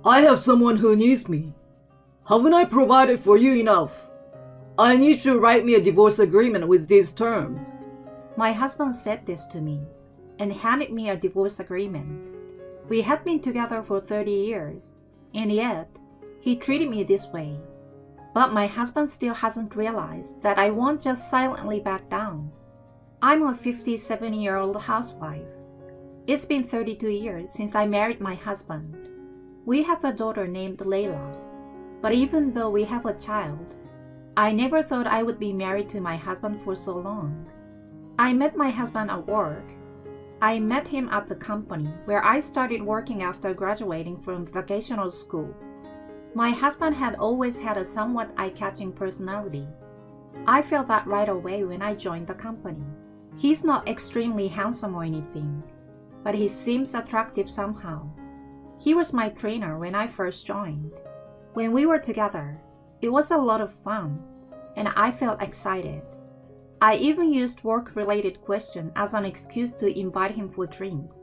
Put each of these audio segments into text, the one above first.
I have someone who needs me. Haven't I provided for you enough? I need you to write me a divorce agreement with these terms. My husband said this to me and handed me a divorce agreement. We had been together for 30 years, and yet he treated me this way. But my husband still hasn't realized that I won't just silently back down. I'm a 57-year-old housewife. It's been 32 years since I married my husband. We have a daughter named Layla. But even though we have a child, I never thought I would be married to my husband for so long. I met my husband at work. I met him at the company where I started working after graduating from vocational school. My husband had always had a somewhat eye-catching personality. I felt that right away when I joined the company. He's not extremely handsome or anything, but he seems attractive somehow. He was my trainer when I first joined. When we were together, it was a lot of fun, and I felt excited. I even used work-related questions as an excuse to invite him for drinks.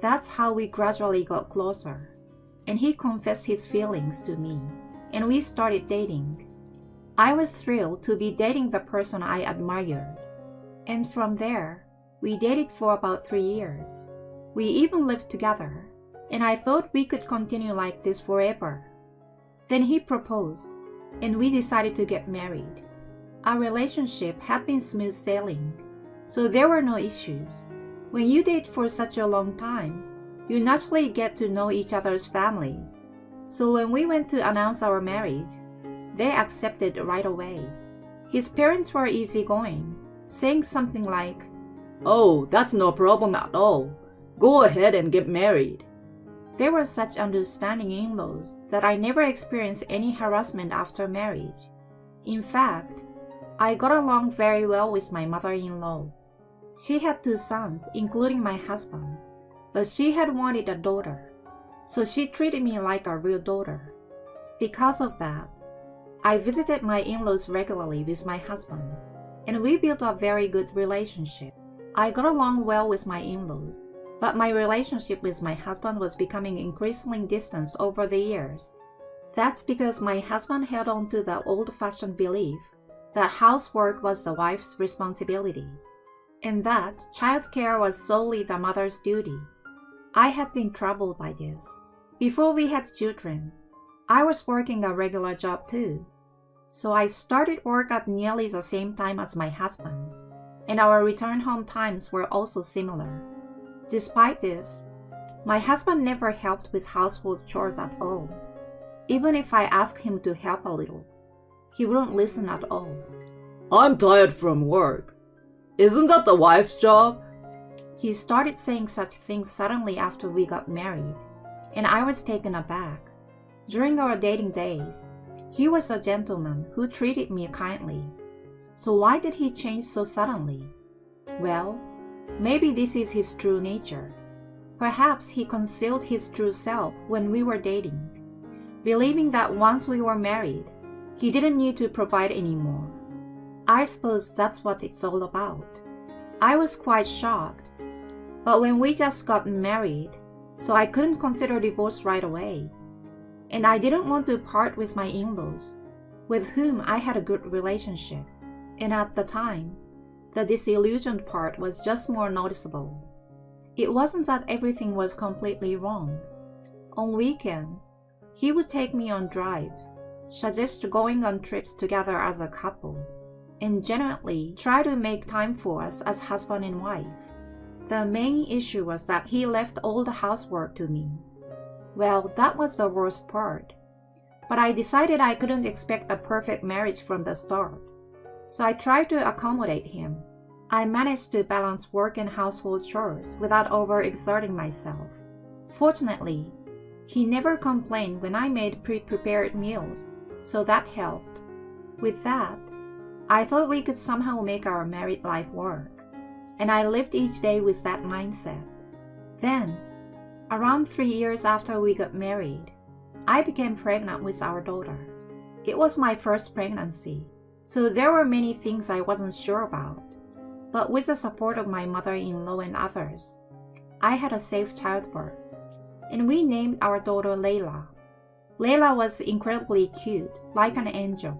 That's how we gradually got closer, and he confessed his feelings to me, and we started dating. I was thrilled to be dating the person I admired, and from there, we dated for about 3 years. We even lived together, and I thought we could continue like this forever. Then he proposed, and we decided to get married. Our relationship had been smooth sailing, so there were no issues. When you date for such a long time, you naturally get to know each other's families. So when we went to announce our marriage, they accepted right away. His parents were easygoing, saying something like, "Oh, that's no problem at all. Go ahead and get married." They were such understanding in-laws that I never experienced any harassment after marriage. In fact, I got along very well with my mother-in-law. She had 2 sons, including my husband, but she had wanted a daughter, so she treated me like a real daughter. Because of that, I visited my in-laws regularly with my husband, and we built a very good relationship. I got along well with my in-laws, but my relationship with my husband was becoming increasingly distant over the years. That's because my husband held on to the old-fashioned belief that housework was the wife's responsibility, and that childcare was solely the mother's duty. I had been troubled by this. Before we had children, I was working a regular job too, so I started work at nearly the same time as my husband, and our return home times were also similar. Despite this, my husband never helped with household chores at all. Even if I asked him to help a little, he wouldn't listen at all. "I'm tired from work. Isn't that the wife's job?" He started saying such things suddenly after we got married, and I was taken aback. During our dating days, he was a gentleman who treated me kindly. So why did he change so suddenly? Well, maybe this is his true nature. Perhaps he concealed his true self when we were dating, believing that once we were married, he didn't need to provide anymore. I suppose that's what it's all about. I was quite shocked, but when we just got married, so I couldn't consider divorce right away. And I didn't want to part with my in-laws, with whom I had a good relationship. And at the time, the disillusioned part was just more noticeable. It wasn't that everything was completely wrong. On weekends, he would take me on drives, suggest going on trips together as a couple, and genuinely try to make time for us as husband and wife. The main issue was that he left all the housework to me. Well, that was the worst part. But I decided I couldn't expect a perfect marriage from the start, so I tried to accommodate him. I managed to balance work and household chores without overexerting myself. Fortunately, he never complained when I made pre-prepared meals, so that helped. With that, I thought we could somehow make our married life work, and I lived each day with that mindset. Then, around 3 years after we got married, I became pregnant with our daughter. It was my first pregnancy, so there were many things I wasn't sure about. But with the support of my mother-in-law and others, I had a safe childbirth, and we named our daughter Layla. Layla was incredibly cute, like an angel.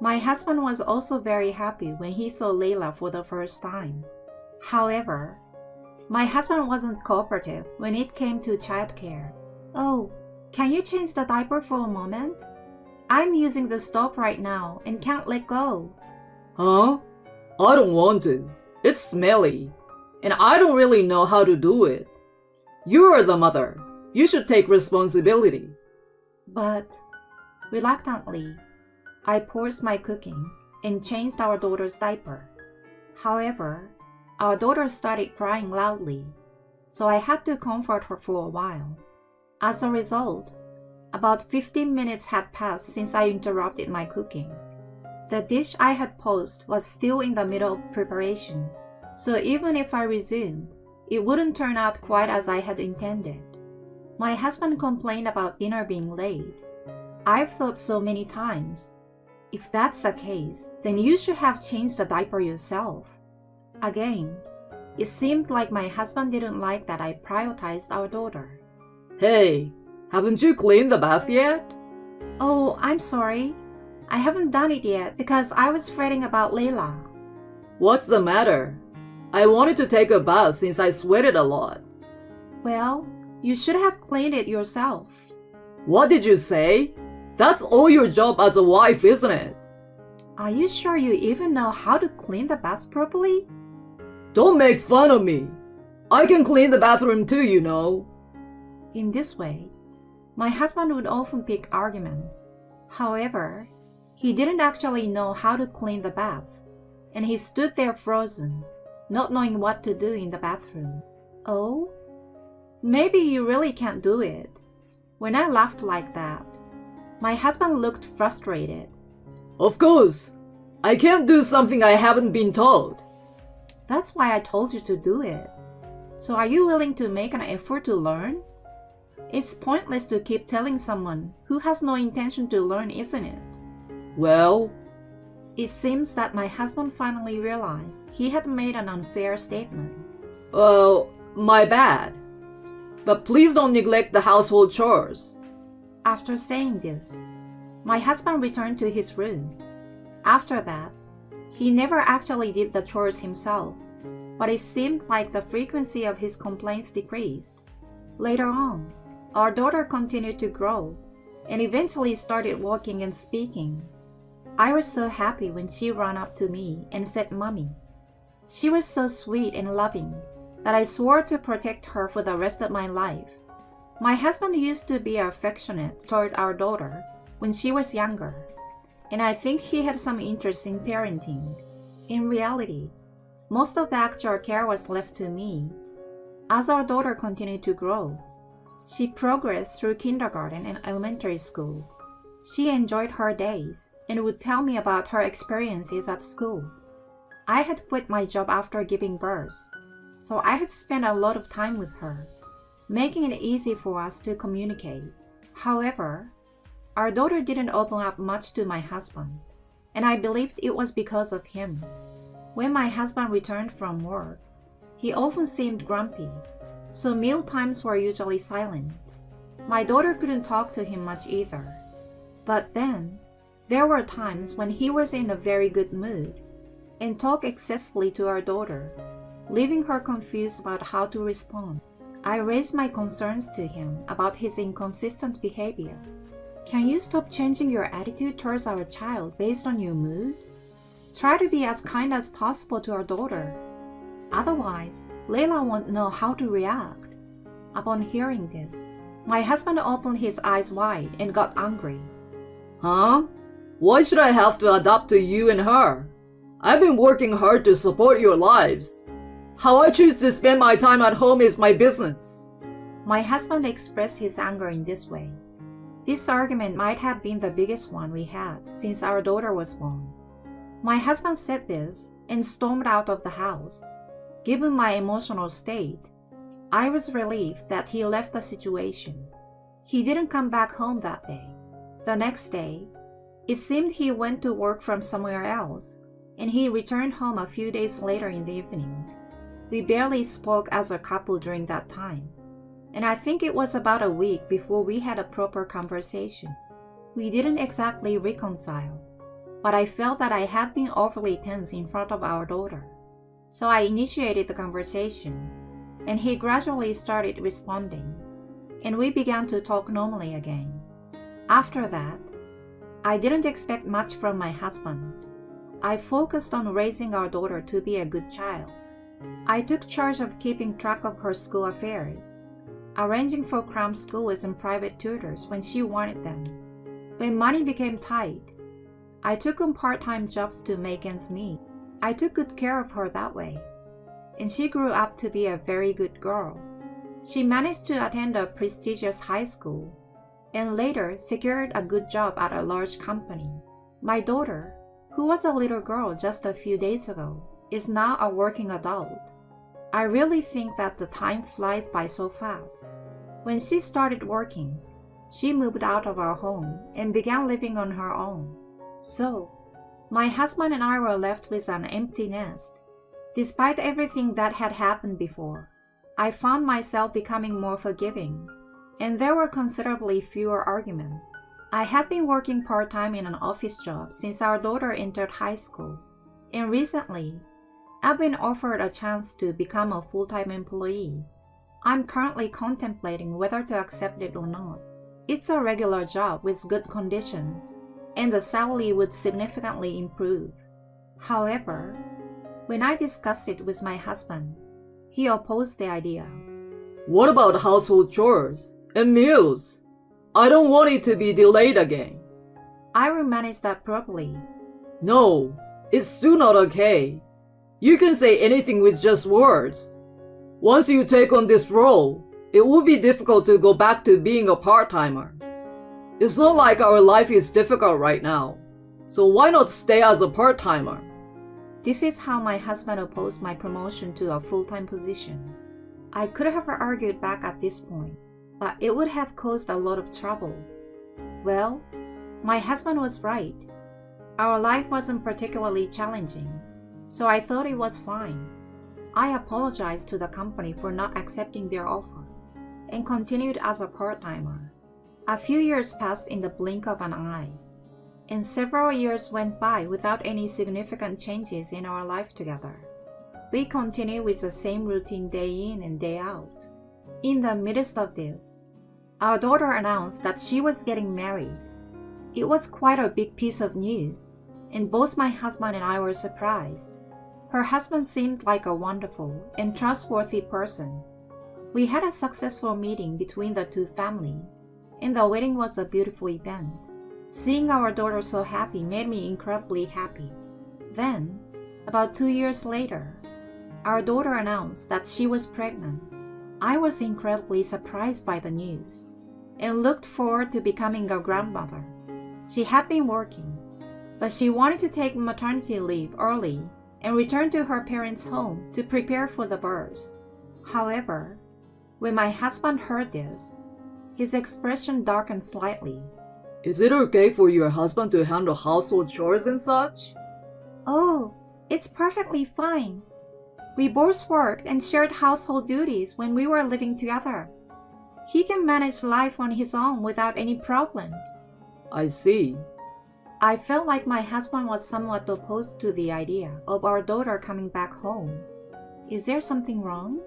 My husband was also very happy when he saw Layla for the first time. However, my husband wasn't cooperative when it came to childcare. "Oh, can you change the diaper for a moment? I'm using the stove right now and can't let go." Huh? I don't want to. It's smelly. And I don't really know how to do it. You are the mother. You should take responsibility. But, reluctantly, I paused my cooking and changed our daughter's diaper. However, our daughter started crying loudly, so I had to comfort her for a while. As a result, about 15 minutes had passed since I interrupted my cooking. The dish I had paused was still in the middle of preparation, so even if I resumed, it wouldn't turn out quite as I had intended. My husband complained about dinner being late. I've thought so many times, if that's the case, then you should have changed the diaper yourself. Again, it seemed like my husband didn't like that I prioritized our daughter. Hey, haven't you cleaned the bath yet? "Oh, I'm sorry. I haven't done it yet because I was fretting about Layla." What's the matter? I wanted to take a bath since I sweated a lot. "Well, you should have cleaned it yourself." What did you say? That's all your job as a wife, isn't it? Are you sure you even know how to clean the bath properly? Don't make fun of me. I can clean the bathroom too, you know. In this way, my husband would often pick arguments. However, he didn't actually know how to clean the bath, and he stood there frozen, not knowing what to do in the bathroom. "Oh? Maybe you really can't do it." When I laughed like that, my husband looked frustrated. Of course. I can't do something I haven't been told. "That's why I told you to do it. So are you willing to make an effort to learn?" It's pointless to keep telling someone who has no intention to learn, isn't it? Well, It seems that my husband finally realized he had made an unfair statement. my bad. But please don't neglect the household chores. After saying this, my husband returned to his room. After that, he never actually did the chores himself, but it seemed like the frequency of his complaints decreased. Later on, our daughter continued to grow and eventually started walking and speaking. I was so happy when she ran up to me and said, "Mommy." She was so sweet and loving that I swore to protect her for the rest of my life. My husband used to be affectionate toward our daughter when she was younger, and I think he had some interest in parenting. In reality, most of the actual care was left to me. As our daughter continued to grow, she progressed through kindergarten and elementary school. She enjoyed her days and would tell me about her experiences at school. I had quit my job after giving birth, so I had spent a lot of time with her, making it easy for us to communicate. However, our daughter didn't open up much to my husband, and I believed it was because of him. When my husband returned from work, he often seemed grumpy, so meal times were usually silent. My daughter couldn't talk to him much either. But then, there were times when he was in a very good mood and talked excessively to our daughter, leaving her confused about how to respond. I raised my concerns to him about his inconsistent behavior. "Can you stop changing your attitude towards our child based on your mood? Try to be as kind as possible to our daughter. Otherwise, Layla won't know how to react." Upon hearing this, my husband opened his eyes wide and got angry. Huh? Why should I have to adapt to you and her? I've been working hard to support your lives. How I choose to spend my time at home is my business. My husband expressed his anger in this way. This argument might have been the biggest one we had since our daughter was born. My husband said this and stormed out of the house. Given my emotional state, I was relieved that he left the situation. He didn't come back home that day. The next day, it seemed he went to work from somewhere else, and he returned home a few days later in the evening. We barely spoke as a couple during that time, and I think it was about a week before we had a proper conversation. We didn't exactly reconcile, but I felt that I had been overly tense in front of our daughter. So I initiated the conversation, and he gradually started responding, and we began to talk normally again. After that, I didn't expect much from my husband. I focused on raising our daughter to be a good child. I took charge of keeping track of her school affairs, arranging for cram schools and private tutors when she wanted them. When money became tight, I took on part-time jobs to make ends meet. I took good care of her that way, and she grew up to be a very good girl. She managed to attend a prestigious high school, and later secured a good job at a large company. My daughter, who was a little girl just a few days ago, is now a working adult. I really think that the time flies by so fast. When she started working, she moved out of our home and began living on her own. So, my husband and I were left with an empty nest. Despite everything that had happened before, I found myself becoming more forgiving, and there were considerably fewer arguments. I had been working part-time in an office job since our daughter entered high school, and recently, I've been offered a chance to become a full-time employee. I'm currently contemplating whether to accept it or not. It's a regular job with good conditions, and the salary would significantly improve. However, when I discussed it with my husband, he opposed the idea. What about household chores and meals? I don't want it to be delayed again. I will manage that properly. No, it's still not okay. You can say anything with just words. Once you take on this role, it will be difficult to go back to being a part-timer. It's not like our life is difficult right now, so why not stay as a part-timer? This is how my husband opposed my promotion to a full-time position. I could have argued back at this point, but it would have caused a lot of trouble. Well, my husband was right. Our life wasn't particularly challenging, so I thought it was fine. I apologized to the company for not accepting their offer and continued as a part-timer. A few years passed in the blink of an eye, and several years went by without any significant changes in our life together. We continued with the same routine day in and day out. In the midst of this, our daughter announced that she was getting married. It was quite a big piece of news, and both my husband and I were surprised. Her husband seemed like a wonderful and trustworthy person. We had a successful meeting between the two families, and the wedding was a beautiful event. Seeing our daughter so happy made me incredibly happy. Then, about 2 years later, our daughter announced that she was pregnant. I was incredibly surprised by the news and looked forward to becoming a grandmother. She had been working, but she wanted to take maternity leave early and return to her parents' home to prepare for the birth. However, when my husband heard this, his expression darkened slightly. Is it okay for your husband to handle household chores and such? Oh, it's perfectly fine. We both worked and shared household duties when we were living together. He can manage life on his own without any problems. I see. I felt like my husband was somewhat opposed to the idea of our daughter coming back home. Is there something wrong?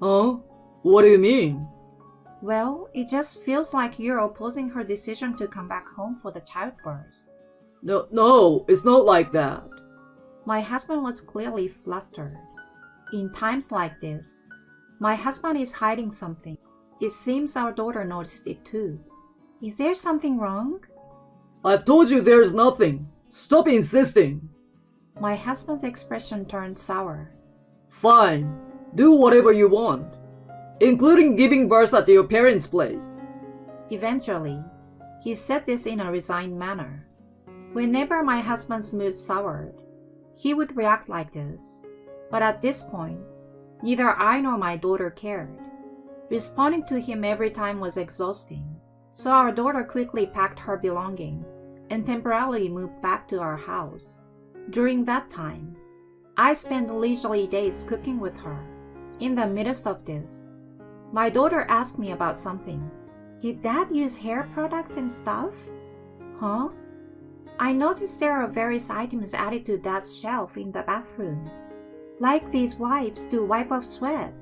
Huh? What do you mean? Well, it just feels like you're opposing her decision to come back home for the childbirth. No, it's not like that. My husband was clearly flustered. In times like this, my husband is hiding something. It seems our daughter noticed it too. Is there something wrong? I've told you there's nothing. Stop insisting. My husband's expression turned sour. Fine. Do whatever you want, including giving birth at your parents' place. Eventually, he said this in a resigned manner. Whenever my husband's mood soured, he would react like this. But at this point, neither I nor my daughter cared. Responding to him every time was exhausting, so our daughter quickly packed her belongings and temporarily moved back to our house. During that time, I spent leisurely days cooking with her. In the midst of this, My daughter asked me about something. Did Dad use hair products and stuff? Huh? I noticed there are various items added to Dad's shelf in the bathroom, like these wipes to wipe off sweat.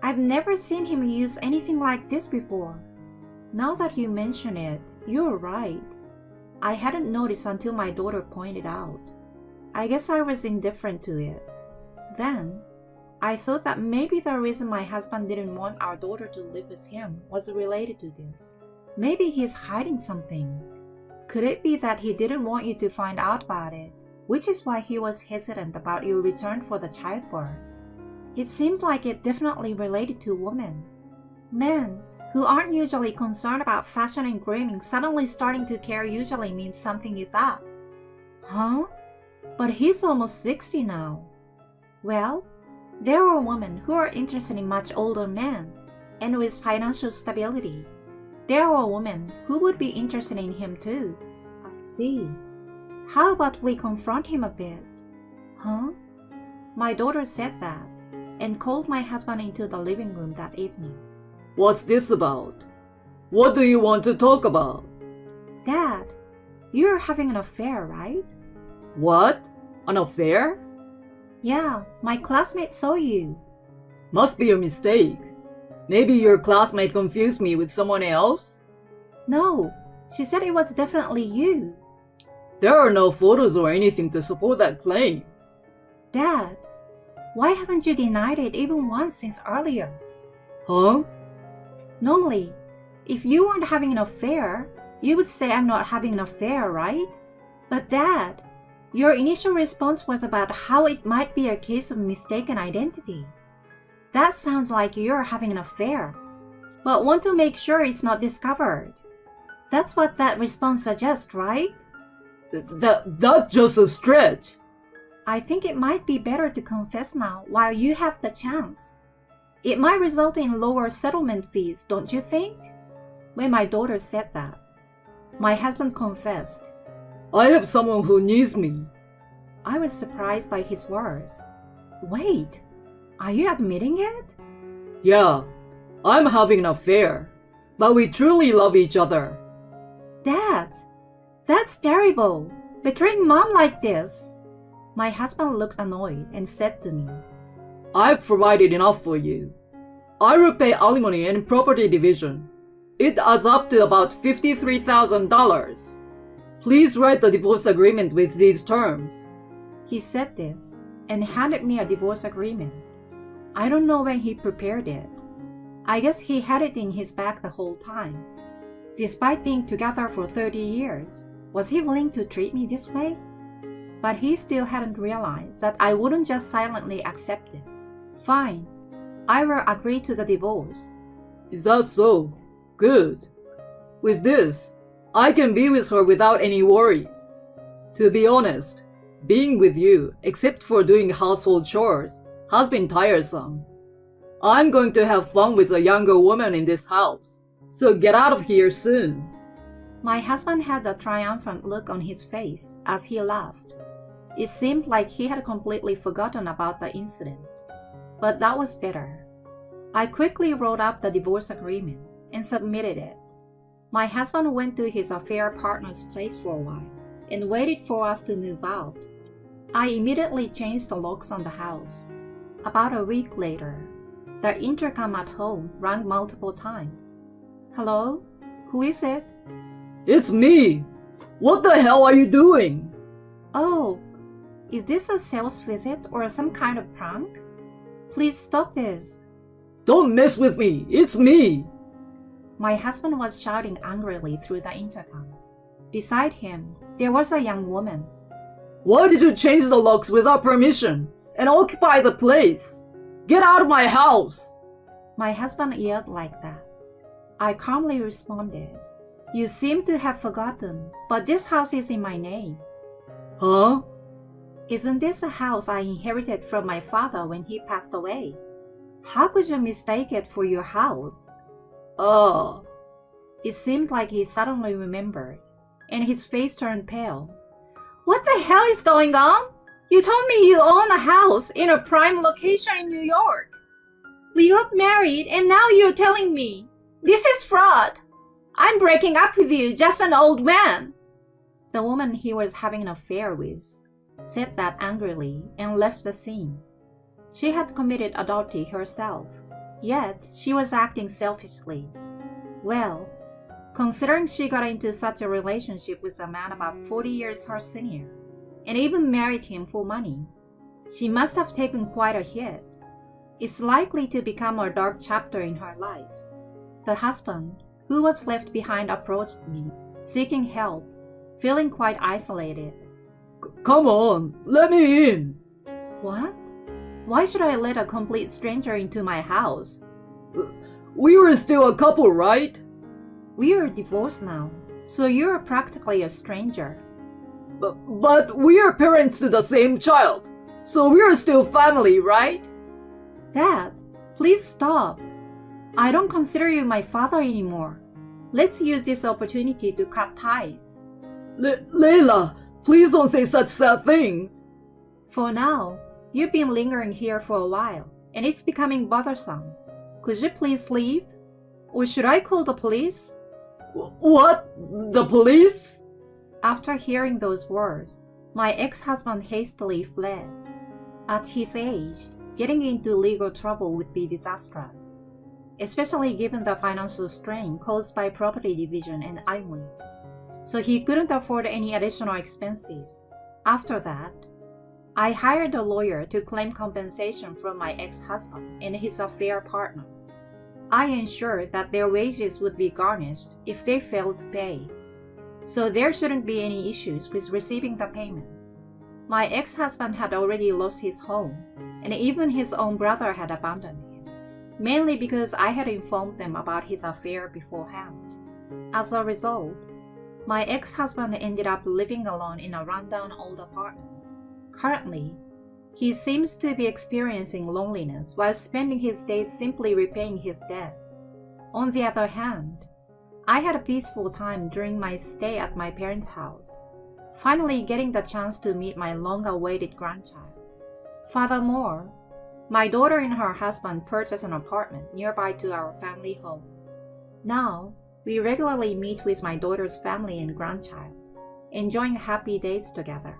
I've never seen him use anything like this before. Now that you mention it, you're right. I hadn't noticed until my daughter pointed out. I guess I was indifferent to it. Then, I thought that maybe the reason my husband didn't want our daughter to live with him was related to this. Maybe he's hiding something. Could it be that he didn't want you to find out about it, which is why he was hesitant about your return for the childbirth? It seems like it definitely related to women. Men, who aren't usually concerned about fashion and grooming, suddenly starting to care usually means something is up. Huh? But he's almost 60 now. Well, there are women who are interested in much older men, and with financial stability. There are women who would be interested in him too. I see. How about we confront him a bit? Huh? My daughter said that, and called my husband into the living room that evening. What's this about? What do you want to talk about? Dad, you're having an affair, right? What? An affair? Yeah, my classmate saw you. Must be a mistake. Maybe your classmate confused me with someone else? No, she said it was definitely you. There are no photos or anything to support that claim. Dad, why haven't you denied it even once since earlier? Huh? Normally, if you weren't having an affair, you would say I'm not having an affair, right? But Dad, your initial response was about how it might be a case of mistaken identity. That sounds like you're having an affair, but want to make sure it's not discovered. That's what that response suggests, right? That's just a stretch. I think it might be better to confess now while you have the chance. It might result in lower settlement fees, don't you think? When my daughter said that, my husband confessed. I have someone who needs me. I was surprised by his words. Wait, are you admitting it? Yeah, I'm having an affair, but we truly love each other. Dad, that's terrible. Betraying mom like this. My husband looked annoyed and said to me, I've provided enough for you. I will pay alimony and property division. It adds up to about $53,000. Please write the divorce agreement with these terms. He said this and handed me a divorce agreement. I don't know when he prepared it. I guess he had it in his bag the whole time. Despite being together for 30 years, was he willing to treat me this way? But he still hadn't realized that I wouldn't just silently accept this. Fine, I will agree to the divorce. Is that so? Good. With this, I can be with her without any worries. To be honest, being with you, except for doing household chores, has been tiresome. I'm going to have fun with a younger woman in this house, so get out of here soon. My husband had a triumphant look on his face as he laughed. It seemed like he had completely forgotten about the incident. But that was better. I quickly wrote up the divorce agreement and submitted it. My husband went to his affair partner's place for a while and waited for us to move out. I immediately changed the locks on the house. About a week later, the intercom at home rang multiple times. Hello? Who is it? It's me! What the hell are you doing? Oh, is this a sales visit or some kind of prank? Please stop this. Don't mess with me! It's me! My husband was shouting angrily through the intercom. Beside him, there was a young woman. Why did you change the locks without permission and occupy the place? Get out of my house! My husband yelled like that. I calmly responded, You seem to have forgotten, but this house is in my name. Huh? Isn't this a house I inherited from my father when he passed away? How could you mistake it for your house? It seemed like he suddenly remembered, and his face turned pale. What the hell is going on? You told me you own a house in a prime location in New York. We got married and now you're telling me this is fraud. I'm breaking up with you, just an old man. The woman he was having an affair with said that angrily and left the scene. She had committed adultery herself, yet she was acting selfishly. Well, considering she got into such a relationship with a man about 40 years her senior, and even married him for money, she must have taken quite a hit. It's likely to become a dark chapter in her life. The husband, who was left behind, approached me, seeking help, feeling quite isolated. Come on, let me in. What? Why should I let a complete stranger into my house? We were still a couple, right? We are divorced now, so you're practically a stranger. But we are parents to the same child, so we are still family, right? Dad, please stop. I don't consider you my father anymore. Let's use this opportunity to cut ties. Layla, please don't say such sad things. For now, you've been lingering here for a while, and it's becoming bothersome. Could you please leave? Or should I call the police? What? The police? After hearing those words, my ex-husband hastily fled. At his age, getting into legal trouble would be disastrous, especially given the financial strain caused by property division and IMWI. So he couldn't afford any additional expenses. After that, I hired a lawyer to claim compensation from my ex-husband and his affair partner. I ensured that their wages would be garnished if they failed to pay, so there shouldn't be any issues with receiving the payments. My ex-husband had already lost his home, and even his own brother had abandoned him, mainly because I had informed them about his affair beforehand. As a result, my ex-husband ended up living alone in a rundown old apartment. Currently, he seems to be experiencing loneliness while spending his days simply repaying his debts. On the other hand, I had a peaceful time during my stay at my parents' house, finally getting the chance to meet my long-awaited grandchild. Furthermore, my daughter and her husband purchased an apartment nearby to our family home. Now, we regularly meet with my daughter's family and grandchild, enjoying happy days together.